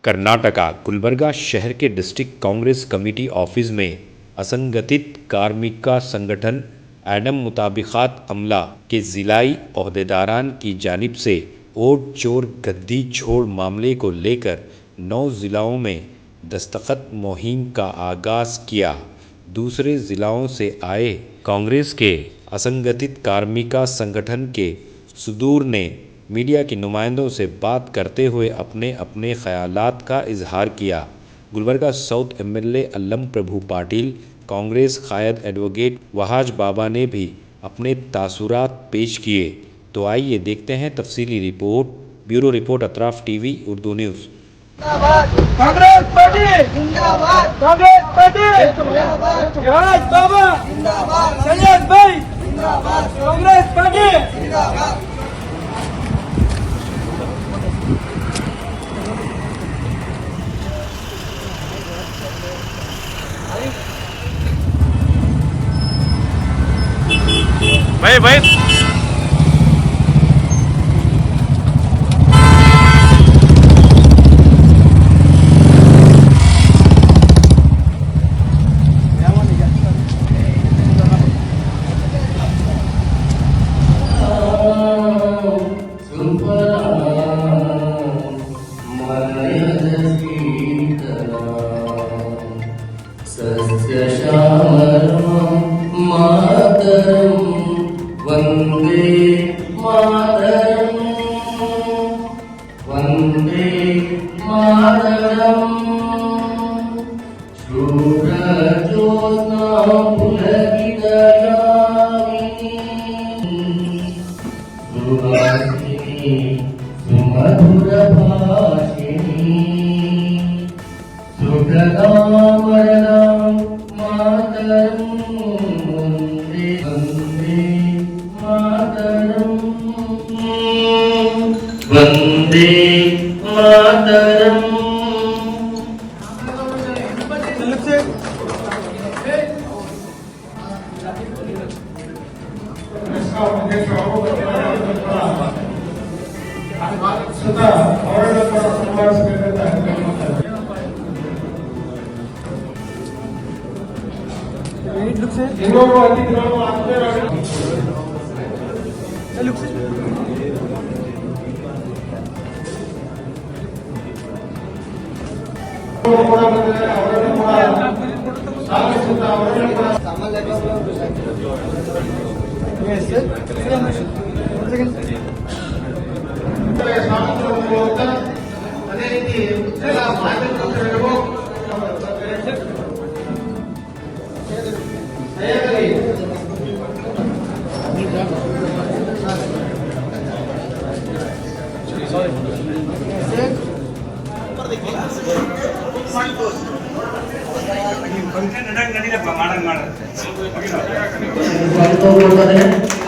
कर्नाटका गुलबर्गा शहर के district Congress committee office में असंगठित कार्मिका संगठन एडम मुताबिकात अमला के ज़िलाई ओहदेदारान की जानिब से वोट चोर गद्दी छोड़ मामले को लेकर 9 ज़िलों में दस्तखत मुहिम का आगाज़ किया। दूसरे ज़िलों से आए कांग्रेस के असंगठित कार्मिका संगठन के सदूर ने मीडिया के नुमाइंदों से बात करते हुए अपने अपने ख्यालात का इजहार किया। गुलबर्गा साउथ एमएलए अल्लम प्रभु पाटिल, कांग्रेस कायद एडवोकेट वहाज बाबा ने भी अपने तासुरात पेश किए। तो आइए देखते हैं तफसीली report. Bureau report Atraf TV Urdu news. Congress party जिंदाबाद, कांग्रेस पार्टी जिंदाबाद, वहाज बाबा जिंदाबाद, सैयद भाई जिंदाबाद, कांग्रेस पार्टी जिंदाबाद। भाई वंदे मातरम, वंदे मातरम। शूरज्योत्स्ना पुलकितयामिनी, सुहासिनी सुमधुरभाषिणी, सुप्रदां वरदां मातरं। वंदे मातरम।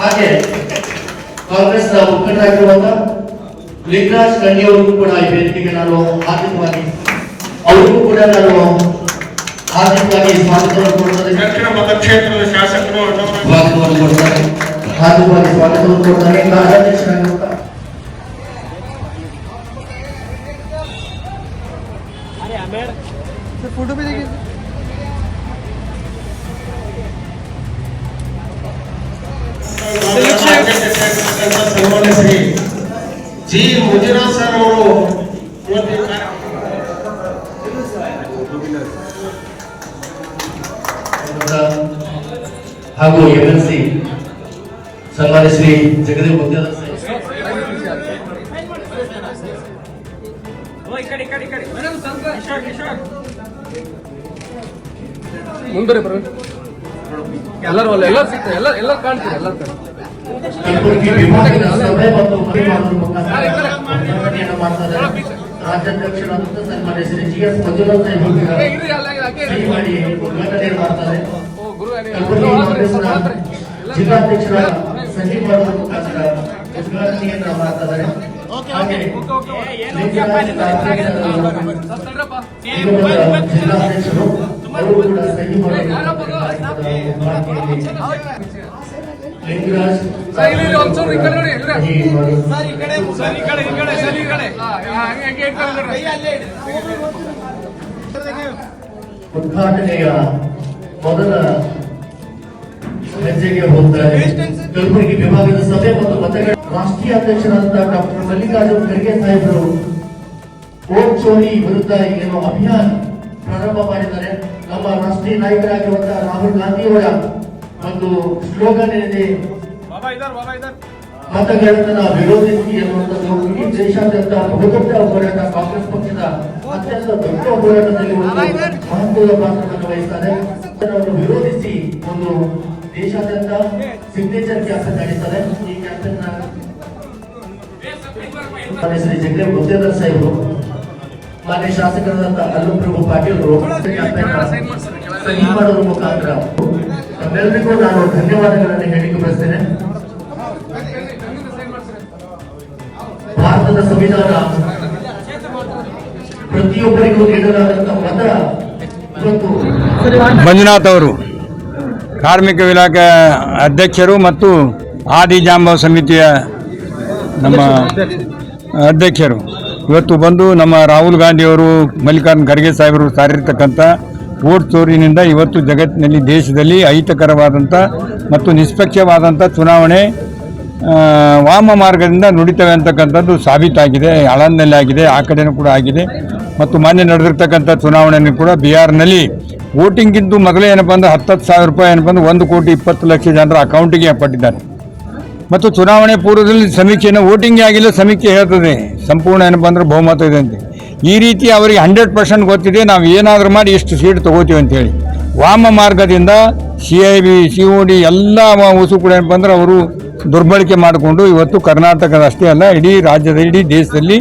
ಹಾಗೆ ಕಾಂಗ್ರೆಸ್ ಮುಖಂಡರಾಗಿರುವಂತ ಲಿಂಗರಾಜ್ ಕಣ್ಣಿ ಅವರಿಗೂ ಕೂಡ ಈ ವೇದಿಕೆಗೆ ನಾನು ಹಾರ್ದಿಕವಾಗಿ ಅವರಿಗೂ ಕೂಡ ನಾನು ಹಾರ್ದಿಕವಾಗಿ ಸ್ವಾಗತವನ್ನು ಕೊಡ್ತಾರೆ. ದಕ್ಷಿಣ ಮತಕ್ಷೇತ್ರದ ಶಾಸಕರು ಸ್ವಾಗತವನ್ನು ಕೊಡ್ತಾರೆ, ಹಾರ್ದಿಕವಾಗಿ ಸ್ವಾಗತವನ್ನು ಕೊಡ್ತಾರೆ. ರಾಜ್ಯಾಧ್ಯಕ್ಷರಾಗಿರುವಂತ फोटो भी देखिए। ಶ್ರೀ ಜಿ ಮುಜರಾಜ್ ಸರ್ ಅವರು ಹಾಗೂ ಎಂಎಲ್ಸಿ ಸನ್ಮಾನ್ಯ ಶ್ರೀ ಜಗದೇವ್ ಮುದ್ಯಾದ ಮುಂದೆ ಬರ ಎಲ್ಲರೂ ಎಲ್ಲರೂ ಸಿಗ್ತಾರೆ, ಎಲ್ಲರೂ ಕಾಣ್ತಾರೆ, ಎಲ್ಲರೂ ಕಲಬುರಗಿ ವಿಭಾಗದ ಸಭೆ ಮತ್ತು ಮನೆಮಾಡಲು ಉದ್ಘಾಟನೆಯನ್ನು ಮಾಡ್ತಾರೆ. ರಾಜ್ಯಾಧ್ಯಕ್ಷರಾದಂತಹ ಸನ್ಮಾನ್ಯ ಶ್ರೀ ಜಿಎಸ್ ಮಂಜುನಾಥ್ ಸಾಹೇಬ್ ಮಾಡಿ ಉದ್ಘಾಟನೆಯನ್ನು ಮಾಡ್ತಾರೆ. ಕಲಬುರಗಿ ಕಾಂಗ್ರೆಸ್ನ ಜಿಲ್ಲಾಧ್ಯಕ್ಷರಾದ ಸಂಜೀವ್ ಬಾಬು ಮುಖಾಂತರ ಉದ್ಘಾಟನೆಯನ್ನು ಮಾಡ್ತಾರೆ. ಹಾಗೆ ಜಿಲ್ಲಾಧ್ಯಕ್ಷರು ಅವರು ಕೂಡ ಸಹಿ लिंगराज ಸರ್ ಇಲ್ಲಿ ಒಂಚೂರು ಈ ಕಡೆ ನೋಡಿ ಇಲ್ಲೇ. ಉದ್ಘಾಟನೆಯ ಮೊದಲ ಹೆಜ್ಜೆಗೆ ಹೋಗ್ತಾರೆ. ಕಲಬುರಗಿ ವಿಭಾಗದ ಸಭೆ ಮತ್ತು ಮತಗಳ ರಾಷ್ಟ್ರೀಯ ಅಧ್ಯಕ್ಷರಾದಂತಹ ಡಾಕ್ಟರ್ ಮಲ್ಲಿಕಾರ್ಜುನ್ ಖರ್ಗೆ ಸಾಹೇಬರು ವೋಟ್ ಚೋರಿ ವಿರುದ್ಧ ಏನು ಅಭಿಯಾನ ಪ್ರಾರಂಭ ಮಾಡಿದ್ದಾರೆ. ನಮ್ಮ ರಾಷ್ಟ್ರೀಯ ನಾಯಕರಾಗಿರುವಂತಹ ರಾಹುಲ್ ಗಾಂಧಿ ಅವರ ಒಂದು ಸ್ಲೋಗನ್ ಏನಿದೆ, ಮತಗಣತನ ವಿರೋಧಿಸಿ ಎನ್ನುವಂಥದ್ದು ಇಡೀ ದೇಶಾದ್ಯಂತ ಬಹುದೊಡ್ಡ ಹೋರಾಟ, ಕಾಂಗ್ರೆಸ್ ಪಕ್ಷದ ಅತ್ಯಂತ ದೊಡ್ಡ ಹೋರಾಟದಲ್ಲಿ ಒಂದು ಮಹತ್ವದ ಪಾತ್ರವನ್ನು ವಹಿಸ್ತಾರೆ. ಅದನ್ನು ವಿರೋಧಿಸಿ ಒಂದು ದೇಶಾದ್ಯಂತ ಸಿಗ್ನೇಚರ್ ಕ್ಯಾಂಪೇನ್ ನಡೀತದೆ. ಈ ಕ್ಯಾಂಪೇನ್ ಶ್ರೀ ಜಗದೇವ್ ಗುತ್ತೇದಾರ್ ಸಾಹೇಬರು, ಮಾನ್ಯ ಶಾಸಕರಾದಂತ ಅಲ್ಲಂ ಪ್ರಭು ಪಾಟೀಲ್ ಸಹಿ ಮಾಡೋದ್ರ ಮುಖಾಂತರ ತಮ್ಮೆಲ್ಲರಿಗೂ ನಾನು ಧನ್ಯವಾದಗಳನ್ನು ಹೇಳಿಕೆ ಬಯಸ್ತೇನೆ. ಭಾರತದ ಸಂವಿಧಾನ ಪ್ರತಿಯೊಬ್ಬರಿಗೂ ನೀಡಲಾದಂತಹ ಮತ ಇವತ್ತು ಮಂಜುನಾಥ್ ಅವರು ಕಾರ್ಮಿಕ ಇಲಾಖೆ ಅಧ್ಯಕ್ಷರು ಮತ್ತು ಆದಿಜಾಂಬವ ಸಮಿತಿಯ ನಮ್ಮ ಅಧ್ಯಕ್ಷರು ಇವತ್ತು ಬಂದು ನಮ್ಮ ರಾಹುಲ್ ಗಾಂಧಿಯವರು ಮಲ್ಲಿಕಾರ್ಜುನ್ ಖರ್ಗೆ ಸಾಹೇಬರು ಸಾರಿರ್ತಕ್ಕಂಥ ವೋಟ್ ಚೋರಿನಿಂದ ಇವತ್ತು ಜಗತ್ತಿನಲ್ಲಿ ದೇಶದಲ್ಲಿ ಅಹಿತಕರವಾದಂಥ ಮತ್ತು ನಿಷ್ಪಕ್ಷವಾದಂಥ ಚುನಾವಣೆ ವಾಮ ಮಾರ್ಗದಿಂದ ನುಡಿತವೆ ಅಂತಕ್ಕಂಥದ್ದು ಸಾಬೀತಾಗಿದೆ. ಆಳಂದಲ್ಲಿ ಆಗಿದೆ, ಆ ಕಡೆನೂ ಕೂಡ ಆಗಿದೆ. ಮತ್ತು ಮಾನ್ಯ ನಡೆದಿರ್ತಕ್ಕಂಥ ಚುನಾವಣೆಯನ್ನು ಕೂಡ ಬಿಹಾರ್ನಲ್ಲಿ ವೋಟಿಂಗ್ಗಿಂತ ಮೊದಲೇ ಏನಪ್ಪ ಅಂದ್ರೆ 10,000 ರೂಪಾಯಿ ಏನಪ್ಪ ಅಂದ್ರೆ 1,20,00,000 ಜನರ ಅಕೌಂಟಿಗೆ ಪಟ್ಟಿದ್ದಾರೆ. ಮತ್ತು ಚುನಾವಣೆ ಪೂರ್ವದಲ್ಲಿ ಸಮೀಕ್ಷೆಯನ್ನು ವೋಟಿಂಗ್ ಆಗಿಲ್ಲ, ಸಮೀಕ್ಷೆ ಹೇಳ್ತದೆ ಸಂಪೂರ್ಣ ಏನಪ್ಪ ಅಂದ್ರೆ ಬಹುಮತ ಇದೆ ಅಂತ. ಈ ರೀತಿ ಅವರಿಗೆ 100% ಗೊತ್ತಿದೆ ನಾವು ಏನಾದರೂ ಮಾಡಿ ಎಷ್ಟು ಸೀಟ್ ತಗೋತೀವಿ ಅಂತೇಳಿ. ವಾಮ ಮಾರ್ಗದಿಂದ CIB COD ಎಲ್ಲ ಉಸು ಕೂಡ ಏನಪ್ಪ ಅಂದ್ರೆ ಅವರು ದುರ್ಬಳಕೆ ಮಾಡಿಕೊಂಡು ಇವತ್ತು ಕರ್ನಾಟಕದ ಅಷ್ಟೇ ಅಲ್ಲ ಇಡೀ ರಾಜ್ಯದ ಇಡೀ ದೇಶದಲ್ಲಿ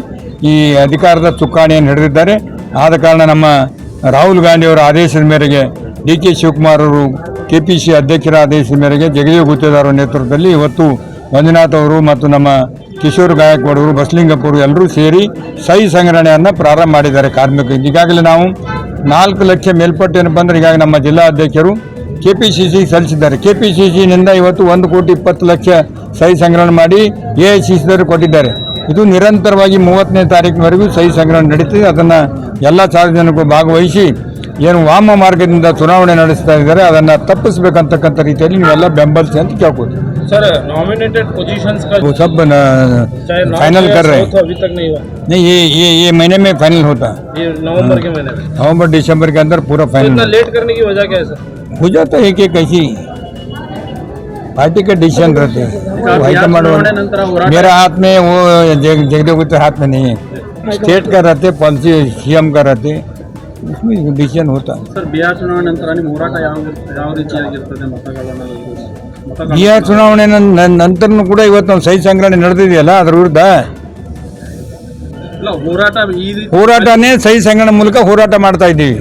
ಈ ಅಧಿಕಾರದ ಚುಕ್ಕಾಣಿಯನ್ನು ಹಿಡಿದಿದ್ದಾರೆ. ಆದ ಕಾರಣ ನಮ್ಮ ರಾಹುಲ್ ಗಾಂಧಿಯವರ ಆದೇಶದ ಮೇರೆಗೆ DK ಶಿವಕುಮಾರ್ ಅವರು KPC ಅಧ್ಯಕ್ಷರ ಆದೇಶದ ಮೇರೆಗೆ ಜಗದೇವ್ ಗುತ್ತೇದಾರ್ ಅವರ ನೇತೃತ್ವದಲ್ಲಿ ಇವತ್ತು ಮಂಜುನಾಥ್ ಅವರು ಮತ್ತು ನಮ್ಮ ಕಿಶೋರ್ ಗಾಯಕ್ವಾಡ್ ಅವರು ಬಸಲಿಂಗಪ್ಪ ಅವರು ಎಲ್ಲರೂ ಸೇರಿ ಸಹಿ ಸಂಗ್ರಹಣೆಯನ್ನು ಪ್ರಾರಂಭ ಮಾಡಿದ್ದಾರೆ ಕಾರ್ಮಿಕರಿಗೆ. ಈಗಾಗಲೇ ನಾವು 4 ಲಕ್ಷ ಮೇಲ್ಪಟ್ಟು ಏನಪ್ಪ ಅಂದ್ರೆ ಈಗಾಗಲೇ ನಮ್ಮ ಜಿಲ್ಲಾ ಅಧ್ಯಕ್ಷರು KPCC ಸಲ್ಲಿಸಿದ್ದಾರೆ. KPCCನಿಂದ ಇವತ್ತು 1,20,00,000 ಸಹಿ ಸಂಗ್ರಹಣೆ ಮಾಡಿ AICCದವರು ಕೊಟ್ಟಿದ್ದಾರೆ. ಇದು ನಿರಂತರವಾಗಿ 30ನೇ ತಾರೀಕಿನವರೆಗೂ ಸಹಿ ಸಂಗ್ರಹಣೆ ನಡೀತಿದೆ. ಅದನ್ನು ಎಲ್ಲ ಸಾರ್ವಜನಿಕರು ಭಾಗವಹಿಸಿ ಏನು ವಾಮ ಮಾರ್ಗದಿಂದ ಚುನಾವಣೆ ನಡೆಸ್ತಾ ಇದ್ದಾರೆ ಅದನ್ನು ತಪ್ಪಿಸಬೇಕಂತಕ್ಕಂಥ ರೀತಿಯಲ್ಲಿ ನೀವೆಲ್ಲ ಬೆಂಬಲಿಸಿ ಅಂತ ಕೇಳ್ಬೋದು. सर नॉमिनेटेड पोजीशंस का वो सब फाइनल कर रहे हैं. अभी तक नहीं हुआ. नहीं ये महीने में फाइनल होता है. ये नवंबर के महीने में. नवंबर दिसंबर के अंदर पूरा फाइनल. इतना लेट करने की वजह क्या है सर? हो जाता है कि कैसी पार्टी के डिसीजन रहते हैं. मेरा हाथ में वो जगदेव गुत्तेदार हाथ में नहीं है. स्टेट का रहते, पॉलिसी CM का रहते, उसमें डिसीजन होता है. सर बिहार ಚುನಾವಣೆ ನಂತರ ನಿಮ್ಮ ಹೋರಾಟ ಯಾವ ರೀತಿಯಾಗಿರ್ತದೆ ಬಿಹಾರ್ ಚುನಾವಣೆ ನಂತರನೂ ಕೂಡ ಇವತ್ತು ನಾವು ಸಹಿ ಸಂಗ್ರಹಣೆ ನಡೆದಿದೆಯಲ್ಲ ಅದರ ವಿರುದ್ಧ ಹೋರಾಟನೇ ಸಹಿ ಸಂಗ್ರಹಣೆ ಮೂಲಕ ಹೋರಾಟ ಮಾಡ್ತಾ ಇದ್ದೀವಿ.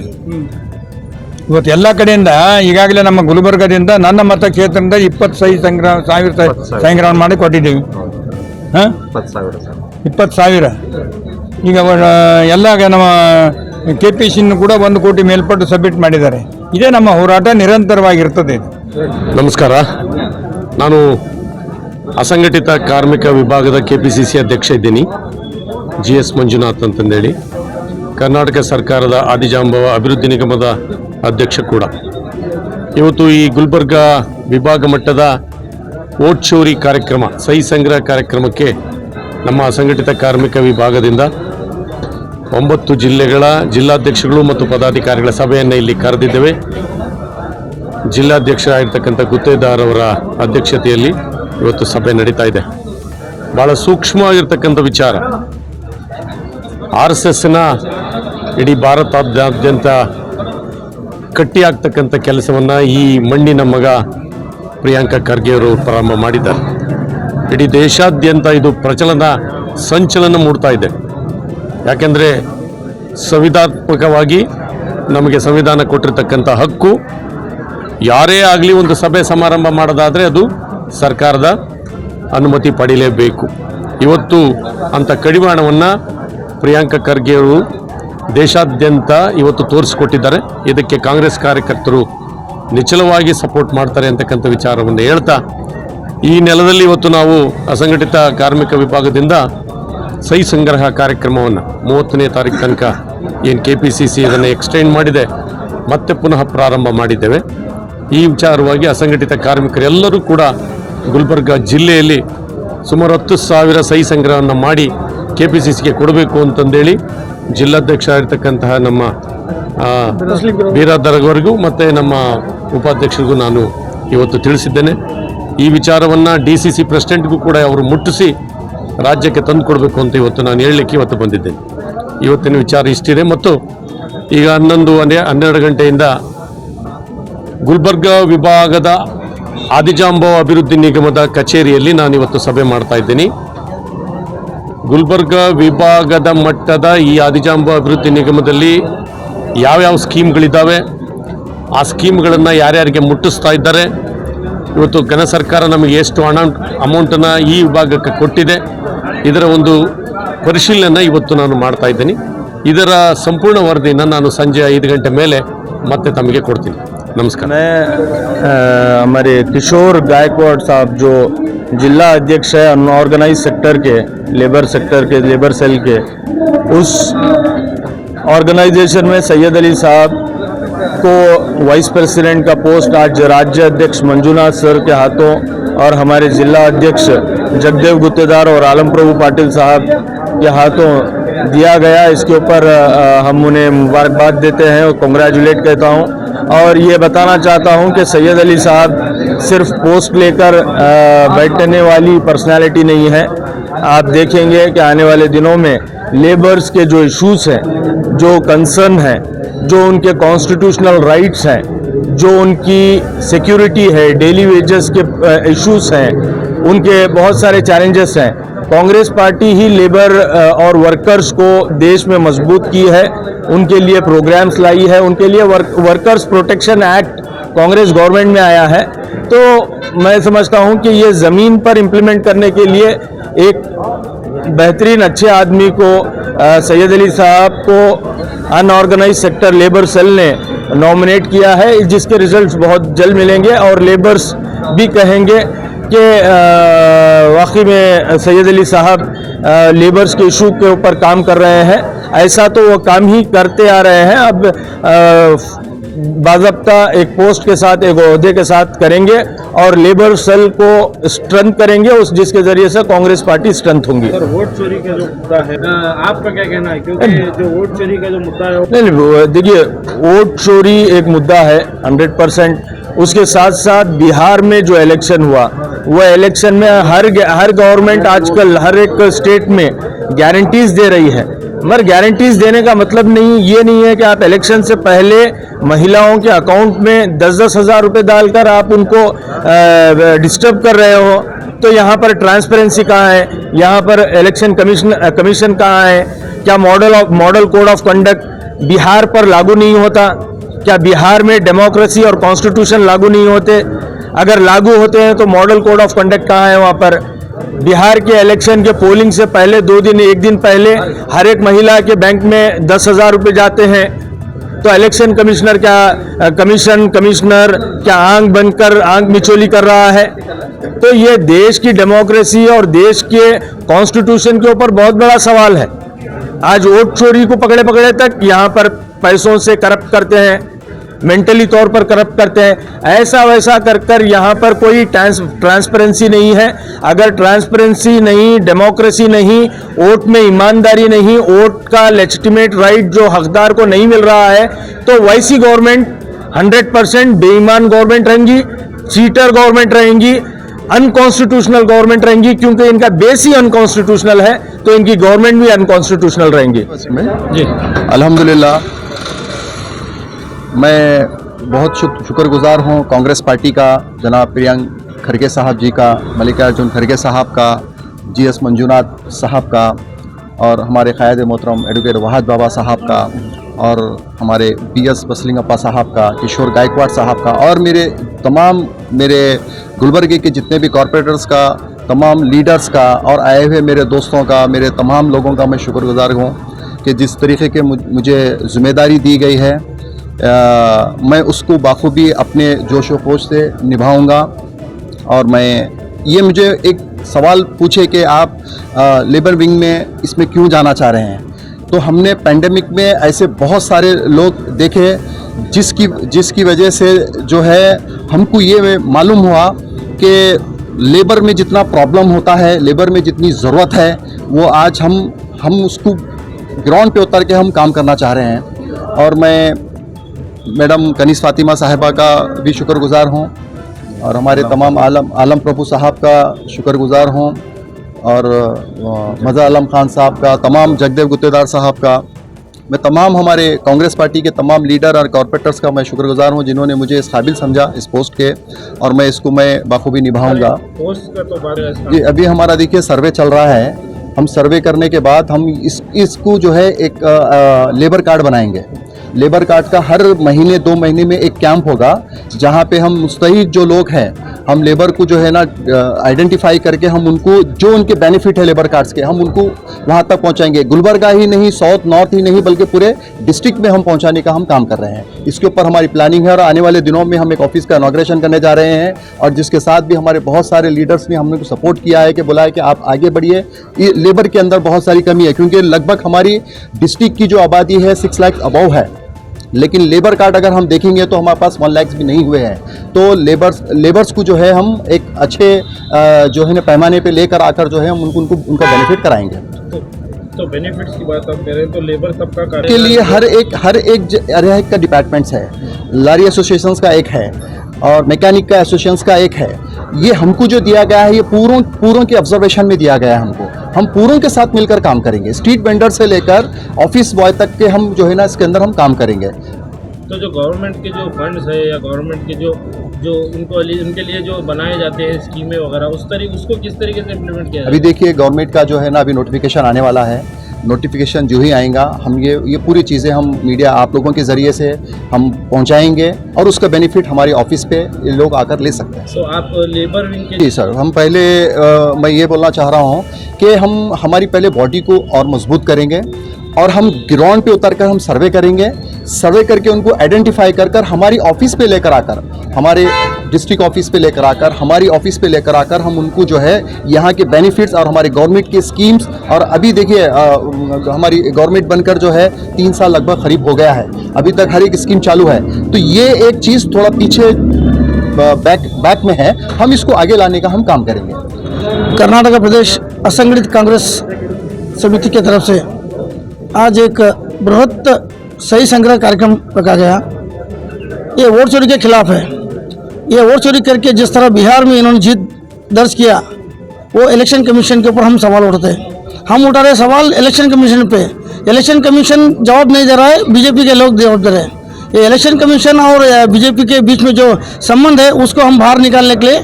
ಇವತ್ತು ಎಲ್ಲ ಕಡೆಯಿಂದ ಈಗಾಗಲೇ ನಮ್ಮ ಗುಲ್ಬರ್ಗದಿಂದ ನನ್ನ ಮತಕ್ಷೇತ್ರದಿಂದ 20,000 ಸಂಗ್ರಹಣೆ ಮಾಡಿ ಕೊಟ್ಟಿದ್ದೀವಿ. 20,000 ಈಗ ಎಲ್ಲ ನಮ್ಮ KPCನೂ ಕೂಡ 1 ಕೋಟಿ ಮೇಲ್ಪಟ್ಟು ಸಬ್ಮಿಟ್ ಮಾಡಿದ್ದಾರೆ. ಇದೇ ನಮ್ಮ ಹೋರಾಟ ನಿರಂತರವಾಗಿರ್ತದೆ. ನಮಸ್ಕಾರ, ನಾನು ಅಸಂಘಟಿತ ಕಾರ್ಮಿಕ ವಿಭಾಗದ KPCC ಅಧ್ಯಕ್ಷ ಇದ್ದೀನಿ. GS ಮಂಜುನಾಥ್ ಅಂತಂದೇಳಿ ಕರ್ನಾಟಕ ಸರ್ಕಾರದ ಆದಿಜಾಂಬವ ಅಭಿವೃದ್ಧಿ ನಿಗಮದ ಅಧ್ಯಕ್ಷ ಕೂಡ. ಇವತ್ತು ಈ ಗುಲ್ಬರ್ಗ ವಿಭಾಗ ಮಟ್ಟದ ವೋಟ್ ಚೋರಿ ಕಾರ್ಯಕ್ರಮ ಸಹಿ ಸಂಗ್ರಹ ಕಾರ್ಯಕ್ರಮಕ್ಕೆ ನಮ್ಮ ಅಸಂಘಟಿತ ಕಾರ್ಮಿಕ ವಿಭಾಗದಿಂದ 9 ಜಿಲ್ಲೆಗಳ ಜಿಲ್ಲಾಧ್ಯಕ್ಷಗಳು ಮತ್ತು ಪದಾಧಿಕಾರಿಗಳ ಸಭೆಯನ್ನು ಇಲ್ಲಿ ಕರೆದಿದ್ದೇವೆ. ಜಿಲ್ಲಾಧ್ಯಕ್ಷರಾಗಿರ್ತಕ್ಕಂಥ ಗುತ್ತೇದಾರ್ ಅವರ ಅಧ್ಯಕ್ಷತೆಯಲ್ಲಿ ಇವತ್ತು ಸಭೆ ನಡೀತಾ ಇದೆ. ಭಾಳ ಸೂಕ್ಷ್ಮವಾಗಿರ್ತಕ್ಕಂಥ ವಿಚಾರ. RSSನ ಇಡೀ ಭಾರತಾದ್ಯಂತ ಕಟ್ಟಿಯಾಗ್ತಕ್ಕಂಥ ಕೆಲಸವನ್ನು ಈ ಮಣ್ಣಿನ ಮಗ ಪ್ರಿಯಾಂಕಾ ಖರ್ಗೆ ಅವರು ಪ್ರಾರಂಭ ಮಾಡಿದ್ದಾರೆ. ಇಡೀ ದೇಶಾದ್ಯಂತ ಇದು ಸಂಚಲನ ಮೂಡ್ತಾ ಇದೆ. ಯಾಕೆಂದರೆ ಸಂವಿಧಾನಾತ್ಮಕವಾಗಿ ನಮಗೆ ಸಂವಿಧಾನ ಕೊಟ್ಟಿರ್ತಕ್ಕಂಥ ಹಕ್ಕು, ಯಾರೇ ಆಗಲಿ ಒಂದು ಸಭೆ ಸಮಾರಂಭ ಮಾಡೋದಾದರೆ ಅದು ಸರ್ಕಾರದ ಅನುಮತಿ ಪಡೀಲೇಬೇಕು. ಇವತ್ತು ಅಂಥ ಕಡಿವಾಣವನ್ನು ಪ್ರಿಯಾಂಕಾ ಖರ್ಗೆ ಅವರು ದೇಶಾದ್ಯಂತ ಇವತ್ತು ತೋರಿಸಿಕೊಟ್ಟಿದ್ದಾರೆ. ಇದಕ್ಕೆ ಕಾಂಗ್ರೆಸ್ ಕಾರ್ಯಕರ್ತರು ನಿಚ್ಚಳವಾಗಿ ಸಪೋರ್ಟ್ ಮಾಡ್ತಾರೆ ಅಂತಕ್ಕಂಥ ವಿಚಾರವನ್ನು ಹೇಳ್ತಾ ಈ ನೆಲದಲ್ಲಿ ಇವತ್ತು ನಾವು ಅಸಂಘಟಿತ ಕಾರ್ಮಿಕ ವಿಭಾಗದಿಂದ ಸಹಿ ಸಂಗ್ರಹ ಕಾರ್ಯಕ್ರಮವನ್ನು 30ನೇ ತಾರೀಕು ತನಕ ಏನು KPCC ಇದನ್ನು ಎಕ್ಸ್ಟೆಂಡ್ ಮಾಡಿದೆ, ಮತ್ತೆ ಪುನಃ ಪ್ರಾರಂಭ ಮಾಡಿದ್ದೇವೆ. ಈ ವಿಚಾರವಾಗಿ ಅಸಂಘಟಿತ ಕಾರ್ಮಿಕರೆಲ್ಲರೂ ಕೂಡ ಗುಲ್ಬರ್ಗ ಜಿಲ್ಲೆಯಲ್ಲಿ ಸುಮಾರು 10,000 ಸಹಿ ಸಂಗ್ರಹವನ್ನು ಮಾಡಿ KPCCಗೆ ಕೊಡಬೇಕು ಅಂತಂದೇಳಿ ಜಿಲ್ಲಾಧ್ಯಕ್ಷ ಆಗಿರ್ತಕ್ಕಂತಹ ನಮ್ಮ ಬೀರಾದರ್ವರೆಗೂ ಮತ್ತು ನಮ್ಮ ಉಪಾಧ್ಯಕ್ಷರಿಗೂ ನಾನು ಇವತ್ತು ತಿಳಿಸಿದ್ದೇನೆ. ಈ ವಿಚಾರವನ್ನು DCC ಪ್ರೆಸಿಡೆಂಟ್ಗೂ ಕೂಡ ಅವರು ಮುಟ್ಟಿಸಿ ರಾಜ್ಯಕ್ಕೆ ತಂದು ಕೊಡಬೇಕು ಅಂತ ಇವತ್ತು ನಾನು ಹೇಳಲಿಕ್ಕೆ ಇವತ್ತು ಬಂದಿದ್ದೇನೆ. ಇವತ್ತಿನ ವಿಚಾರ ಇಷ್ಟಿದೆ. ಮತ್ತು ಈಗ 12 ಗಂಟೆಯಿಂದ ಗುಲ್ಬರ್ಗ ವಿಭಾಗದ ಆದಿಜಾಂಬವ ಅಭಿವೃದ್ಧಿ ನಿಗಮದ ಕಚೇರಿಯಲ್ಲಿ ನಾನು ಇವತ್ತು ಸಭೆ ಮಾಡ್ತಾ ಇದ್ದೀನಿ. ಗುಲ್ಬರ್ಗ ವಿಭಾಗದ ಮಟ್ಟದ ಈ ಆದಿಜಾಂಬವ ಅಭಿವೃದ್ಧಿ ನಿಗಮದಲ್ಲಿ ಯಾವ್ಯಾವ ಸ್ಕೀಮ್ಗಳಿದ್ದಾವೆ, ಆ ಸ್ಕೀಮ್ಗಳನ್ನು ಯಾರ್ಯಾರಿಗೆ ಮುಟ್ಟಿಸ್ತಾ ಇದ್ದಾರೆ, ಇವತ್ತು ಘನ ಸರ್ಕಾರ ನಮಗೆ ಎಷ್ಟು ಅಮೌಂಟನ್ನು ಈ ವಿಭಾಗಕ್ಕೆ ಕೊಟ್ಟಿದೆ, ಇದರ ಒಂದು ಪರಿಶೀಲನೆ ಇವತ್ತು ನಾನು ಮಾಡ್ತಾ ಇದ್ದೀನಿ. ಇದರ ಸಂಪೂರ್ಣ ವರದಿಯನ್ನು ನಾನು ಸಂಜೆ 5 ಗಂಟೆ ಮೇಲೆ ಮತ್ತೆ ತಮಗೆ ಕೊಡ್ತೀನಿ. नमस्कार। मैं हमारे किशोर गायकवाड़ साहब जो जिला अध्यक्ष है अनऑर्गेनाइज सेक्टर के लेबर सेल के, उस ऑर्गेनाइजेशन में सैयद अली साहब को वाइस प्रेसिडेंट का पोस्ट आज राज्य अध्यक्ष मंजूनाथ सर के हाथों और हमारे जिला अध्यक्ष जगदेव गुत्तेदार और आलम प्रभु पाटिल साहब के हाथों दिया गया। इसके ऊपर हम उन्हें मुबारकबाद देते हैं और कॉन्ग्रेचुलेट कहता हूं। और ये बताना चाहता हूं कि सैयद अली साहब सिर्फ पोस्ट लेकर बैठने वाली पर्सनालिटी नहीं है। आप देखेंगे कि आने वाले दिनों में लेबर्स के जो इश्यूज हैं, जो कंसर्न हैं, जो उनके कॉन्स्टिट्यूशनल राइट्स हैं, जो उनकी सिक्योरिटी है, डेली वेजेस के इश्यूज हैं, उनके बहुत सारे चैलेंजेस हैं। कांग्रेस पार्टी ही लेबर और वर्कर्स को देश में मजबूत की है, उनके लिए प्रोग्राम्स लाई है, उनके लिए workers protection act Congress government में आया है। तो मैं समझता हूं कि ये ज़मीन पर इम्प्लीमेंट करने के लिए एक बेहतरीन अच्छे आदमी को सैयद अली साहब को अनऑर्गेनाइज सेक्टर लेबर सेल ने नॉमिनेट किया है, जिसके रिजल्ट्स बहुत जल्द मिलेंगे और लेबर्स भी कहेंगे कि वाकई में सैयद अली साहब लेबर्स के इशू के ऊपर काम कर रहे हैं। ऐसा तो वो काम ही करते आ रहे हैं, अब बाज़ाब्ता एक पोस्ट के साथ, एक ओहदे के साथ करेंगे और लेबर सेल को स्ट्रेंथ करेंगे, उस जिसके जरिए से कांग्रेस पार्टी स्ट्रेंथ होंगी। सर, वोट चोरी का जो मुद्दा है, आपका क्या कहना है? क्योंकि जो वोट चोरी का जो मुद्दा है, नहीं, देखिए, वोट चोरी एक मुद्दा है 100%। उसके साथ साथ बिहार में जो इलेक्शन हुआ, वो इलेक्शन में हर गवर्नमेंट आजकल हर एक स्टेट में गारंटीज दे रही है, मगर गारंटीज देने का मतलब ये नहीं है कि आप इलेक्शन से पहले महिलाओं के अकाउंट में 10-10 हज़ार रुपये डालकर आप उनको डिस्टर्ब कर रहे हो। तो यहाँ पर ट्रांसपेरेंसी कहाँ है? यहाँ पर इलेक्शन कमीशन कहाँ है? क्या model code of conduct Bihar पर लागू नहीं होता? क्या बिहार में डेमोक्रेसी और कॉन्स्टिट्यूशन लागू नहीं होते? अगर लागू होते हैं तो मॉडल कोड ऑफ कंडक्ट कहाँ है? वहाँ पर बिहार के इलेक्शन के पोलिंग से पहले 1 दिन पहले हर एक महिला के बैंक में 10,000 रुपये जाते हैं। तो इलेक्शन कमिश्नर कमिश्नर क्या आंख बनकर आंख मिचोली कर रहा है? तो ये देश की डेमोक्रेसी और देश के कॉन्स्टिट्यूशन के ऊपर बहुत बड़ा सवाल है। आज वोट चोरी को पकड़े तक यहाँ पर पैसों से करप्ट करते हैं, मेंटली तौर पर करप्ट करते हैं, ऐसा वैसा कर यहाँ पर कोई ट्रांसपेरेंसी नहीं है। अगर ट्रांसपेरेंसी नहीं, डेमोक्रेसी नहीं, वोट में ईमानदारी नहीं, वोट का लेजिटिमेट राइट जो हकदार को नहीं मिल रहा है, तो वैसी गवर्नमेंट 100% बेईमान गवर्नमेंट रहेंगी, चीटर गवर्नमेंट रहेंगी, अनकॉन्स्टिट्यूशनल गवर्नमेंट रहेंगी, क्योंकि इनका बेस ही अनकॉन्स्टिट्यूशनल है, तो इनकी गवर्नमेंट भी अनकॉन्स्टिट्यूशनल रहेंगी। जी, अल्हम्दुलिल्लाह, मैं बहुत शुक्रगुजार हूँ कांग्रेस पार्टी का, जनाब प्रियंक खड़गे साहब जी का, मल्लिकार्जुन खड़गे साहब का, GS मंजूनाथ साहब का, और हमारे क़ायद मोहतरम एडवोकेट वहाद बाबा साहब का, और हमारे BS बसलिंगप्पा साहब का, किशोर गायकवाड़ साहब का, और मेरे गुलबर्गे के जितने भी कॉरपोरेटर्स का, तमाम लीडर्स का, और आए हुए मेरे दोस्तों का, मेरे तमाम लोगों का मैं शुक्रगुजार हूँ कि जिस तरीके के मुझे ज़िम्मेदारी दी गई है, मैं उसको बाखूबी अपने जोश व खोश से निभाऊंगा। और मैं ये मुझे एक सवाल पूछे कि आप लेबर विंग में इसमें क्यों जाना चाह रहे हैं, तो हमने पैंडेमिक में ऐसे बहुत सारे लोग देखे जिसकी वजह से जो है हमको ये मालूम हुआ कि लेबर में जितना प्रॉब्लम होता है, लेबर में जितनी ज़रूरत है, वो आज हम उसको ग्राउंड पे उतर के हम काम करना चाह रहे हैं। और मैं मैडम कनीस फातिमा साहिबा का भी शुक्रगुजार हूँ और हमारे तमाम आलम प्रभु साहब का शुक्रगुजार हूँ और मज़ा आलम खान साहब का, तमाम जगदेव गुत्तेदार साहब का, मैं तमाम हमारे कांग्रेस पार्टी के तमाम लीडर और कॉर्पोरेटर्स का मैं शुक्रगुजार हूँ जिन्होंने मुझे इस काबिल समझा इस पोस्ट के, और मैं इसको मैं बाखूबी निभाऊंगा। पोस्ट का तो बारे जी अभी हमारा देखिए सर्वे चल रहा है, हम सर्वे करने के बाद हम इसको जो है एक लेबर कार्ड बनाएंगे। लेबर कार्ड का हर महीने 2 महीने में एक कैंप होगा जहाँ पे हम मुस्तहिक जो लोग हैं, हम लेबर को जो है ना आइडेंटिफाई करके हम उनको जो उनके बेनिफिट है लेबर कार्ड्स के, हम उनको वहाँ तक पहुँचाएंगे। गुलबर्गा ही नहीं, साउथ नॉर्थ ही नहीं, बल्कि पूरे डिस्ट्रिक्ट में हम पहुँचाने का हम काम कर रहे हैं। इसके ऊपर हमारी प्लानिंग है और आने वाले दिनों में हम एक ऑफिस का इनॉग्रेशन करने जा रहे हैं और जिसके साथ भी हमारे बहुत सारे लीडर्स ने हमने सपोर्ट किया है कि बोला है कि आप आगे बढ़िए। लेबर के अंदर बहुत सारी कमी है क्योंकि लगभग हमारी डिस्ट्रिक्ट की जो आबादी है 6 लाख अबव है, लेकिन लेबर कार्ड अगर हम देखेंगे तो हमारे पास 1 लाख भी नहीं हुए हैं। तो लेबर्स को जो है हम एक अच्छे जो है ना पैमाने पे लेकर आकर जो है हम उनको उनका बेनिफिट कराएंगे। तो बेनिफिट्स की बात आप कह रहे हैं तो लेबर सबका कार्य के लिए हर एक का डिपार्टमेंट्स है, लारी एसोसिएशंस का एक है और मैकेनिक का एसोसिएशंस का एक है। ये हमको जो दिया गया है ये पूरों के ऑब्जर्वेशन में दिया गया है हमको, हम पूरों के साथ मिलकर काम करेंगे। स्ट्रीट वेंडर से लेकर ऑफिस बॉय तक के हम जो है ना इसके अंदर हम काम करेंगे। तो जो गवर्नमेंट के जो फंड्स है या गवर्नमेंट के जो उनके लिए जो बनाए जाते हैं स्कीमें वगैरह, उसको किस तरीके से इम्प्लीमेंट किया जाए? अभी देखिए गवर्नमेंट का जो है ना अभी नोटिफिकेशन आने वाला है, नोटिफिकेशन जो ही आएगा हम ये पूरी चीज़ें हम मीडिया आप लोगों के ज़रिए से हम पहुंचाएंगे और उसका बेनिफिट हमारे ऑफिस पे ये लोग आकर ले सकते हैं। तो आप लेबर विंग के जी सर, हम पहले मैं ये बोलना चाह रहा हूँ कि हम हमारी पहले बॉडी को और मजबूत करेंगे और हम ग्राउंड पे उतरकर हम सर्वे करेंगे, सर्वे करके उनको आइडेंटिफाई कर हमारी ऑफिस पे लेकर आकर, हमारे डिस्ट्रिक्ट ऑफिस पे लेकर आकर, हमारी ऑफिस पे लेकर आकर हम उनको जो है यहाँ के बेनिफिट्स और हमारे गवर्नमेंट की स्कीम्स, और अभी देखिए हमारी गवर्नमेंट बनकर जो है 3 साल लगभग करीब हो गया है, अभी तक हर एक स्कीम चालू है। तो ये एक चीज़ थोड़ा पीछे बैक में है, हम इसको आगे लाने का हम काम करेंगे। कर्नाटक प्रदेश असंगठित कांग्रेस समिति की तरफ से आज एक बृहत सही संग्रह कार्यक्रम रखा गया। ये वोट चोरी के खिलाफ है। ये वोट चोरी करके जिस तरह बिहार में इन्होंने जीत दर्ज किया, वो इलेक्शन कमीशन के ऊपर हम सवाल उठाते हैं। हम उठा रहे सवाल इलेक्शन कमीशन पे। इलेक्शन कमीशन जवाब नहीं दे रहा है, बीजेपी के लोग जवाब दे रहे हैं। ये इलेक्शन कमीशन और बीजेपी के बीच में जो संबंध है उसको हम बाहर निकालने के लिए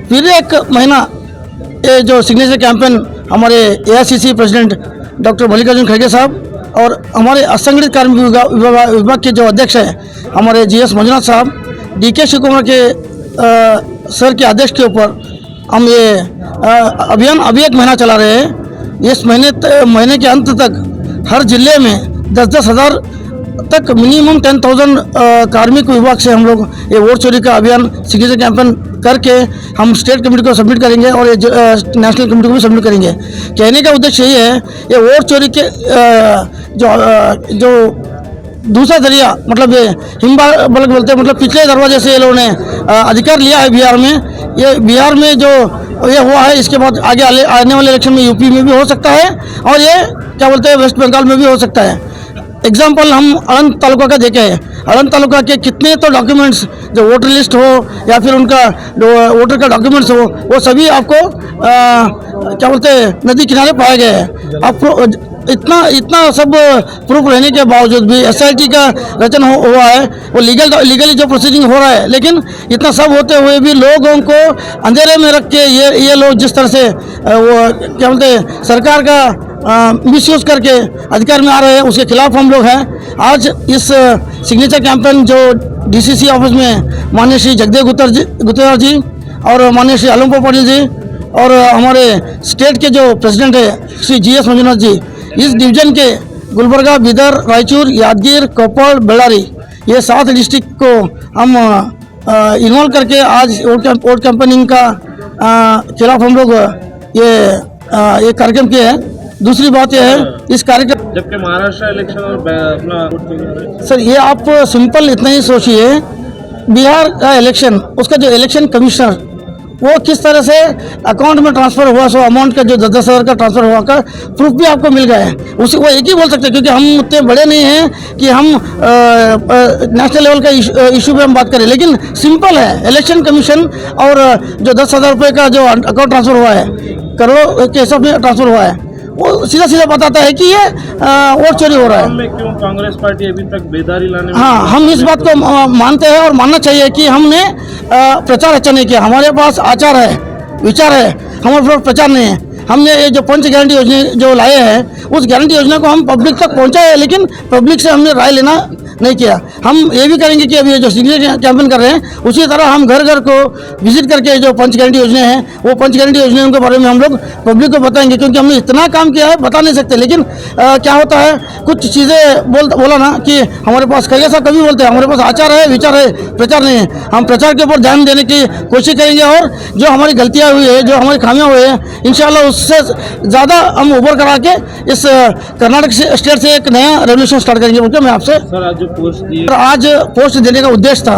फिर एक महीना ये जो सिग्नेचर कैंपेन हमारे एआईसीसी प्रेसिडेंट डॉक्टर मल्लिकार्जुन खड़गे साहब और हमारे असंगठित कार्मिक विभाग के जो अध्यक्ष हैं हमारे जीएस मंजुनाथ साहब, डीके शिवकुमार के सर के आदेश के ऊपर हम ये अभियान अभी 1 महीना चला रहे हैं। इस महीने के अंत तक हर जिले में 10-10 हज़ार तक मिनिमम 10,000 कार्मिक विभाग से हम लोग ये वोट चोरी का अभियान सिग्नेचर कैंपेन करके हम स्टेट कमेटी को सबमिट करेंगे और ये नेशनल कमेटी को भी सबमिट करेंगे। कहने का उद्देश्य यही है, ये वोट चोरी के जो दूसरा जरिया मतलब ये हिम्बा बल्क बोलते हैं, मतलब पिछले दरवाजे से ये लोगों ने अधिकार लिया है बिहार में। ये बिहार में जो ये हुआ है इसके बाद आगे आने वाले इलेक्शन में यूपी में भी हो सकता है और ये क्या बोलते हैं वेस्ट बंगाल में भी हो सकता है। एग्जाम्पल हम अलंग तालुका का देखे हैं, अलंग तालुका के कितने तो डॉक्यूमेंट्स जो वोटर लिस्ट हो या फिर उनका वोटर का डॉक्यूमेंट्स हो, वो सभी आपको क्या बोलते हैं नदी किनारे पाए गए हैं। आप इतना सब प्रूफ रहने के बावजूद भी एसआईटी का रचन हुआ है, वो लीगली जो प्रोसीडिंग हो रहा है, लेकिन इतना सब होते हुए भी लोगों को अंधेरे में रख के ये लोग जिस तरह से वो क्या बोलते हैं सरकार का मिसयूज करके अधिकार में आ रहे हैं, उसके खिलाफ हम लोग हैं। आज इस सिग्नेचर कैंपेन जो डीसीसी ऑफिस में माननीय श्री जगदेव गुत्तेदार जी और माननीय श्री आलमपुर पाटिल जी और हमारे स्टेट के जो प्रेसिडेंट है श्री जीएस मंजुनाथ जी, इस डिवीजन के गुलबर्गा, बीदर, रायचूर, यादगीर, कोप्पल, बेल्लारी, ये 7 डिस्ट्रिक्ट को हम इन्वॉल्व करके आज वोट कैंपेनिंग का खिलाफ हम लोग ये कार्यक्रम किए हैं। दूसरी बात यह है इस कार्यक्रम जबकि महाराष्ट्र इलेक्शन और अपना सर ये आप सिंपल इतना ही सोचिए, बिहार का इलेक्शन उसका जो इलेक्शन कमिश्नर वो किस तरह से अकाउंट में ट्रांसफर हुआ, सो अमाउंट का जो 10-10 हज़ार का ट्रांसफर हुआ का प्रूफ भी आपको मिल गया है। उसी वो एक ही बोल सकते हैं, क्योंकि हम उतने बड़े नहीं हैं कि हम नेशनल लेवल का इशू पे हम बात करें, लेकिन सिंपल है। इलेक्शन कमीशन और जो 10,000 रुपये का जो अकाउंट ट्रांसफर हुआ है, करोड़ों के हिसाब में ट्रांसफर हुआ है, वो सीधा सीधा बताता है कि ये वोट चोरी हो रहा है। में क्यों कांग्रेस पार्टी अभी तक बेदारी लाने में हाँ, हम इस बात को मानते हैं और मानना चाहिए कि हमने प्रचार अच्छा नहीं किया। हमारे पास आचार है, विचार है, हमारे पास प्रचार नहीं है। हमने ये जो पंच गारंटी योजना जो लाए हैं, उस गारंटी योजना को हम पब्लिक तक पहुंचाए, लेकिन पब्लिक से हमने राय लेना नहीं किया। हम ये भी करेंगे कि अभी ये जो सिग्नेचर कैंपेन कर रहे हैं, उसी तरह हम घर घर को विजिट करके जो पंच गारंटी योजना है, वो पंच गारंटी योजना के बारे में हम लोग पब्लिक को बताएंगे, क्योंकि हमने इतना काम किया है बता नहीं सकते। लेकिन क्या होता है, कुछ चीज़ें बोला ना कि हमारे पास कई ऐसा कभी बोलते हैं, हमारे पास आचार है, विचार है, प्रचार नहीं है। हम प्रचार के ऊपर ध्यान देने की कोशिश करेंगे और जो हमारी गलतियाँ हुई है, जो हमारी खामियाँ हुई हैं, इंशाल्लाह उससे ज़्यादा हम उभर करा के इस कर्नाटक स्टेट से एक नया रेवोल्यूशन स्टार्ट करेंगे। बोलकर मैं आपसे आज पोस्ट देने का उद्देश्य था।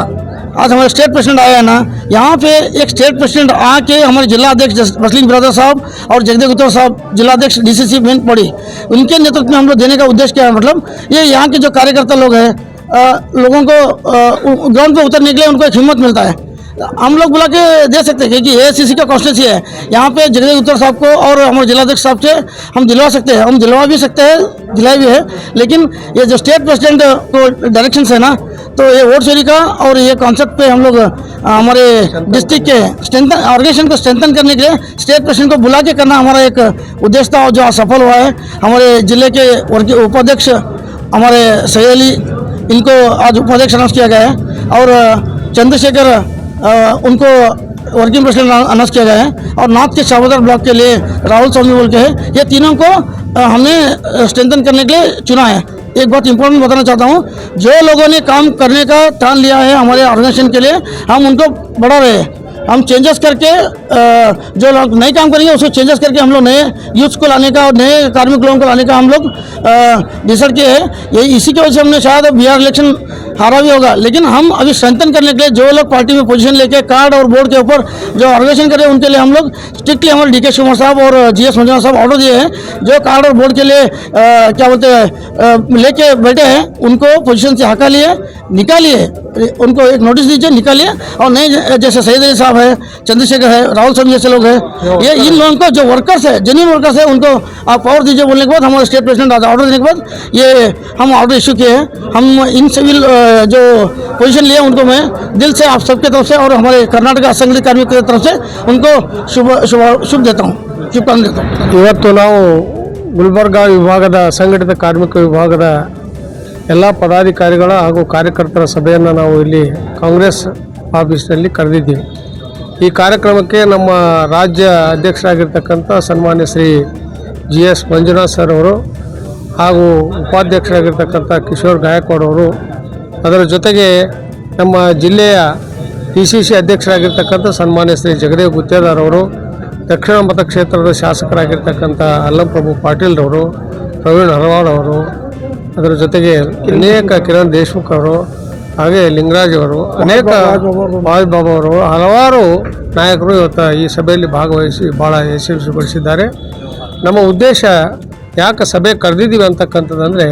आज हमारे स्टेट प्रेसिडेंट आया है ना, यहाँ पे एक स्टेट प्रेसिडेंट आके हमारे जिला अध्यक्ष बसलिंग ब्रदर साहब और जगदेव गुप्ता साहब जिला अध्यक्ष DCC मेन पड़ी, उनके नेतृत्व में हम लोग देने का उद्देश्य क्या है, मतलब ये यहाँ के जो कार्यकर्ता लोग हैं, लोगों को ग्राउंड पे उतरने के लिए उनको एक हिम्मत मिलता है। हम लोग बुला के दे सकते हैं, क्योंकि AICC का कॉन्स्टिट्यूंसी है। यहाँ पे जगदेव गुप्ता साहब को और हमारे जिलाध्यक्ष साहब से हम दिलवा सकते हैं, हम दिलवा भी सकते हैं, दिलाई भी है। लेकिन ये जो स्टेट प्रेसिडेंट को डायरेक्शन है ना, तो ये वोट चोरी का और ये कॉन्सेप्ट पे हम लोग हमारे डिस्ट्रिक्ट के ऑर्गेनाइजेशन को स्ट्रेंथन करने के लिए स्टेट प्रेसिडेंट को बुला के करना हमारा एक उद्देश्य था, जो सफल हुआ है। हमारे जिले के उपाध्यक्ष हमारे सैयद अली, इनको आज उपाध्यक्ष अनाउंस किया गया है और चंद्रशेखर उनको वर्किंग प्रेसिडेंट अनाउंस किया गया है, और नॉर्थ के शाहबाद ब्लॉक के लिए राहुल स्वामी बोल के है। ये तीनों को हमने स्ट्रेंथन करने के लिए चुना है। एक बात इंपॉर्टेंट बताना चाहता हूँ, जो लोगों ने काम करने का ठान लिया है हमारे ऑर्गेनाइजेशन के लिए, हम उनको बढ़ा रहे हैं। हम चेंजेस करके जो लोग नए काम करेंगे उसको चेंजेस करके हम लोग नए यूथ को लाने का और नए कार्मिक लोगों को लाने का हम लोग डिसाइड किए हैं। यही इसी की वजह से हमने शायद बिहार इलेक्शन हारा भी होगा, लेकिन हम अभी स्ट्रेंथन करने के लिए जो लोग पार्टी में पोजीशन लेके कार्ड और बोर्ड के ऊपर जो ऑर्गेनाइजेशन करें, उनके लिए हम लोग स्ट्रिक्टली हमारे DK शिवकुमार साहब और GS मंजुनाथ साहब ऑर्डर दिए हैं। जो कार्ड और बोर्ड के लिए क्या बोलते हैं लेके बैठे हैं, उनको पोजीशन से हटा निकालिए, उनको एक नोटिस दीजिए, निकालिए। और नए जैसे सैयद अली साहब है, चंद्रशेखर है, राहुल स्वामी जैसे लोग हैं, ये इन लोगों को जो वर्कर्स है, जेन्युइन वर्कर्स है, उनको आप पावर दीजिए। बोलने के बाद हमारे स्टेट प्रेसिडेंट ऑर्डर देने के बाद ये हम ऑर्डर इशू किए हैं। हम इन सिविल जो पोजीशन लिए उनको मैं दिल से आप सबके तरफ से और हमारे कर्नाटक असंगठित कार्मिक की तरफ से उनको शुभ देता हूँ, शुभकामना देता हूँ। ಇವತ್ತು ನಾವು ಗುಲ್ಬರ್ಗ ವಿಭಾಗದ ಅಸಂಘಟಿತ ಕಾರ್ಮಿಕ ವಿಭಾಗದ ಎಲ್ಲ ಪದಾಧಿಕಾರಿಗಳ ಹಾಗೂ ಕಾರ್ಯಕರ್ತರ ಸಭೆಯನ್ನು ನಾವು ಇಲ್ಲಿ ಕಾಂಗ್ರೆಸ್ ಆಫೀಸ್ನಲ್ಲಿ ಕರೆದಿದ್ದೀವಿ। ಈ ಕಾರ್ಯಕ್ರಮಕ್ಕೆ ನಮ್ಮ ರಾಜ್ಯ ಅಧ್ಯಕ್ಷರಾಗಿರ್ತಕ್ಕಂಥ ಸನ್ಮಾನ್ಯ ಶ್ರೀ GS ಮಂಜುನಾಥ್ ಸರ್ ಅವರು ಹಾಗೂ ಉಪಾಧ್ಯಕ್ಷರಾಗಿರ್ತಕ್ಕಂಥ ಕಿಶೋರ್ ಗಾಯಕ್ವಾಡ್ ಅವರು, ಅದರ ಜೊತೆಗೆ ನಮ್ಮ ಜಿಲ್ಲೆಯ DCC ಅಧ್ಯಕ್ಷರಾಗಿರ್ತಕ್ಕಂಥ ಸನ್ಮಾನ್ಯ ಶ್ರೀ ಜಗದೇವ್ ಗುತ್ತೇದಾರ್ ಅವರು, ದಕ್ಷಿಣ ಮತಕ್ಷೇತ್ರದ ಶಾಸಕರಾಗಿರ್ತಕ್ಕಂಥ ಅಲ್ಲಂಪ್ರಭು ಪಾಟೀಲ್ರವರು, ಪ್ರವೀಣ್ ಹರವಾಡ್ ಅವರು, ಅದರ ಜೊತೆಗೆ ಅನೇಕ ಕಿರಣ್ ದೇಶ್ಮುಖ್ ಅವರು, ಹಾಗೆ ಲಿಂಗರಾಜ್ ಅವರು, ಅನೇಕ ಬಾಬಾ ಅವರು, ಹಲವಾರು ನಾಯಕರು ಇವತ್ತು ಈ ಸಭೆಯಲ್ಲಿ ಭಾಗವಹಿಸಿ ಭಾಳ ಯಶಸ್ವಿಗೊಳಿಸಿದ್ದಾರೆ. ನಮ್ಮ ಉದ್ದೇಶ ಯಾಕೆ ಸಭೆ ಕರೆದಿದ್ದೀವಿ ಅಂತಕ್ಕಂಥದ್ದಂದರೆ,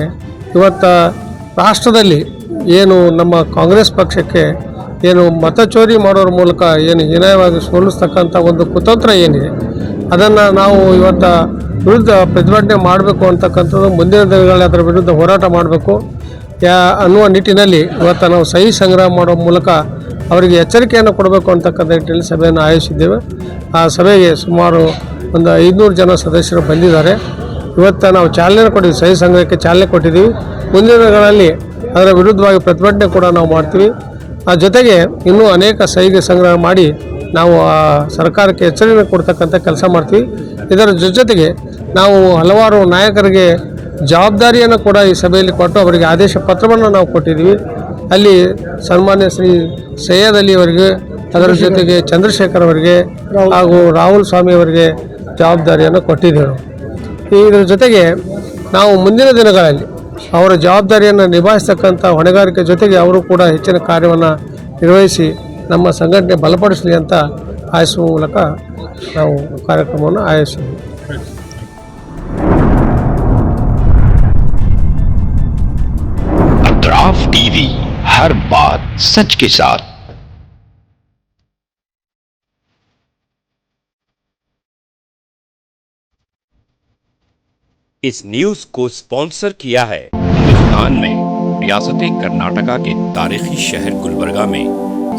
ಇವತ್ತು ರಾಷ್ಟ್ರದಲ್ಲಿ ಏನು ನಮ್ಮ ಕಾಂಗ್ರೆಸ್ ಪಕ್ಷಕ್ಕೆ ಏನು ಮತ ಚೋರಿ ಮಾಡೋರ ಮೂಲಕ ಏನು ಹೀನಾಯವಾಗಿ ಸೋಲಿಸ್ತಕ್ಕಂಥ ಒಂದು ಕುತಂತ್ರ ಏನಿದೆ, ಅದನ್ನು ನಾವು ಇವತ್ತು ವಿರುದ್ಧ ಪ್ರತಿಭಟನೆ ಮಾಡಬೇಕು ಅಂತಕ್ಕಂಥದ್ದು, ಮುಂದಿನ ದಿನಗಳಲ್ಲಿ ಅದರ ವಿರುದ್ಧ ಹೋರಾಟ ಮಾಡಬೇಕು ಅನ್ನುವ ನಿಟ್ಟಿನಲ್ಲಿ ಇವತ್ತು ನಾವು ಸಹಿ ಸಂಗ್ರಹ ಮಾಡೋ ಮೂಲಕ ಅವರಿಗೆ ಎಚ್ಚರಿಕೆಯನ್ನು ಕೊಡಬೇಕು ಅಂತಕ್ಕಂಥ ನಿಟ್ಟಿನಲ್ಲಿ ಸಭೆಯನ್ನು ಆಯೋಜಿಸಿದ್ದೇವೆ. ಆ ಸಭೆಗೆ ಸುಮಾರು ಒಂದು 500 ಜನ ಸದಸ್ಯರು ಬಂದಿದ್ದಾರೆ. ಇವತ್ತು ನಾವು ಚಾಲನೆ ಕೊಟ್ಟಿದ್ದೀವಿ, ಸಹಿ ಸಂಗ್ರಹಕ್ಕೆ ಚಾಲನೆ ಕೊಟ್ಟಿದ್ದೀವಿ. ಮುಂದಿನ ದಿನಗಳಲ್ಲಿ ಅದರ ವಿರುದ್ಧವಾಗಿ ಪ್ರತಿಭಟನೆ ಕೂಡ ನಾವು ಮಾಡ್ತೀವಿ. ಆ ಜೊತೆಗೆ ಇನ್ನೂ ಅನೇಕ ಸಹಿಗೆ ಸಂಗ್ರಹ ಮಾಡಿ ನಾವು ಸರ್ಕಾರಕ್ಕೆ ಎಚ್ಚರಿಕೆ ಕೊಡ್ತಕ್ಕಂಥ ಕೆಲಸ ಮಾಡ್ತೀವಿ. ಇದರ ಜೊತೆಗೆ ನಾವು ಹಲವಾರು ನಾಯಕರಿಗೆ ಜವಾಬ್ದಾರಿಯನ್ನು ಕೂಡ ಈ ಸಭೆಯಲ್ಲಿ ಕೊಟ್ಟು ಅವರಿಗೆ ಆದೇಶ ಪತ್ರವನ್ನು ನಾವು ಕೊಟ್ಟಿದ್ದೀವಿ. ಅಲ್ಲಿ ಸನ್ಮಾನ್ಯ ಶ್ರೀ ಸೈಯದ್ ಅಲಿ ಅವರಿಗೆ ಅದರ ಜೊತೆಗೆ ಚಂದ್ರಶೇಖರ್ ಅವರಿಗೆ ಹಾಗೂ ರಾಹುಲ್ ಸ್ವಾಮಿ ಅವರಿಗೆ ಜವಾಬ್ದಾರಿಯನ್ನು ಕೊಟ್ಟಿದ್ದೆವು. ಇದರ ಜೊತೆಗೆ ನಾವು ಮುಂದಿನ ದಿನಗಳಲ್ಲಿ ಅವರ ಜವಾಬ್ದಾರಿಯನ್ನು ನಿಭಾಯಿಸ್ತಕ್ಕಂಥ ಹೊಣೆಗಾರಿಕೆ ಜೊತೆಗೆ ಅವರು ಕೂಡ ಹೆಚ್ಚಿನ ಕಾರ್ಯವನ್ನು ನಿರ್ವಹಿಸಿ ನಮ್ಮ ಸಂಘಟನೆ ಬಲಪಡಿಸಲಿ ಅಂತ ಆಯಿಸುವ ಮೂಲಕ ನಾವು ಕಾರ್ಯಕ್ರಮವನ್ನು ಆಯೋಜಿಸಿದ್ವಿ. अतराफ टीवी, हर बात सच के साथ। इस न्यूज को स्पॉन्सर किया है हिंदुस्तान में रियासत कर्नाटका के तारीखी शहर गुलबर्गा में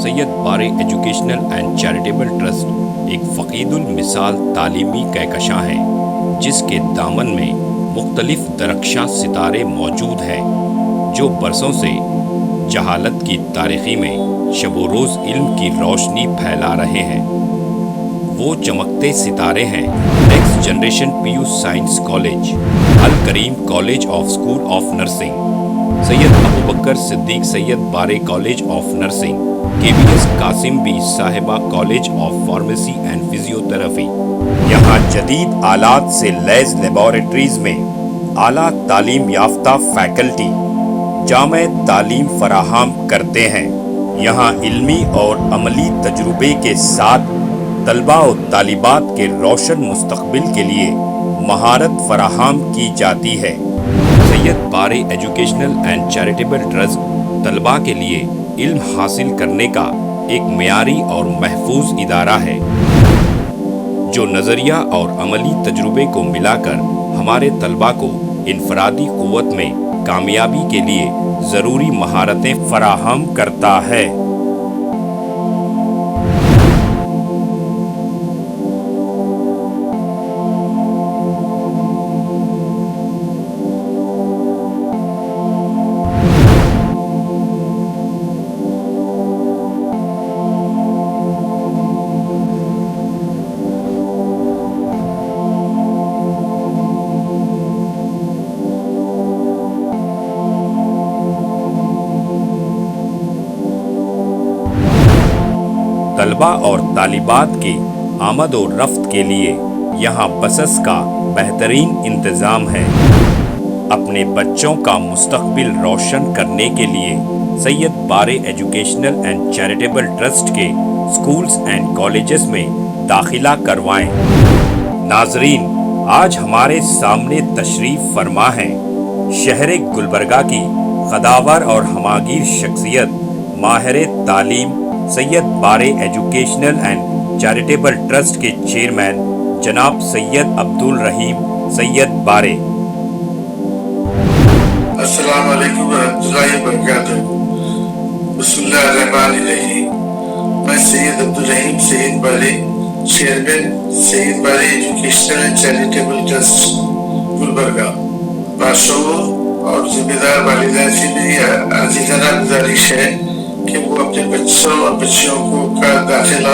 Syed Bare educational and charitable trust एक फ़कीदुल मिसाल तालीमी कहकशां है, जिसके दामन में मुख्तलिफ दरख्शां सितारे मौजूद हैं जो बरसों से जहालत की तारीखी में शब रोज़ इल्म की रोशनी फैला रहे हैं। वो चमकते सितारे हैं next generation PU science college, Al Kareem college of school of nursing, Syed Abu Bakar Siddiq Syed Bare college of nursing, KBS Kasim Bi Sahiba college of pharmacy and physiotherapy. यहाँ जदीद आलात से लैस लेबोरेटरीज में आला तालीम याफ्ता फैकल्टी जामे तालीम फराहम करते हैं। यहाँ इल्मी और अमली तजुर्बे के साथ तलबा और तालिबात के रोशन मुस्तकबिल के लिए महारत फराहम की जाती है। Syed Bare educational and charitable trust तलबा के लिए इल्म हासिल करने का एक मियारी और महफूज इदारा है, जो नज़रिया और अमली तजुर्बे को मिलाकर हमारे तलबा को इनफरादी क़ुव्वत में कामयाबी के लिए ज़रूरी महारतें फराहम करता है। तलबा और तालिबात की आमद और रफ्त के लिए यहाँ बसेस का बेहतरीन इंतज़ाम है। अपने बच्चों का मुस्तकबिल रोशन करने के लिए Syed Bare educational and charitable trust के स्कूल्स एंड कॉलेजेस में दाखिला करवाएं। नाजरीन, आज हमारे सामने तशरीफ़ फरमा है शहर गुलबर्गा की कदावर और हमागीर शख्सियत माहिर तालीम Syed Bare educational and charitable trust के चेयरमैन जनाब सैयद अब्दुल रहीम सैयद बारे। अस्सलाम वालेकुम रहमतुल्लाहि व बरकातुहू। बिस्मिल्लाहिर्रहमानिर्रहीम। मैं सैयद अब्दुल रहीम सैयद बारे, chairman Syed Bare educational and charitable trust Gulbarga, बादशाहों और जिम्मेदार वालिदैन से मेरी अजीज़ाना गुजारिश है कि वो अपने बच्चों और बच्चियों को का दाखिला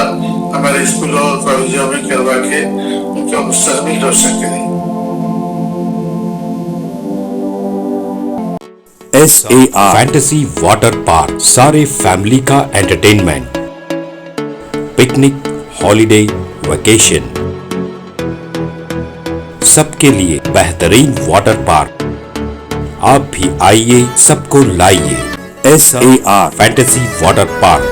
हमारे स्कूलों और कॉलेजों में करवा के उनका मुस्तकबिल रोशन करें। SAR फैंटेसी वाटर पार्क, सारे फैमिली का एंटरटेनमेंट, पिकनिक, हॉलिडे, वेकेशन, सबके लिए बेहतरीन वाटर पार्क। आप भी आइए, सबको लाइए। SAR fantasy water park.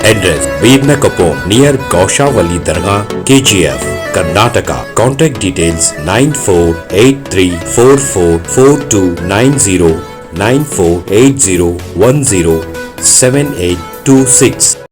Address Veernakoppam near Gaushavali Dargah, KGF, Karnataka. Contact details 9483444290 9480107826.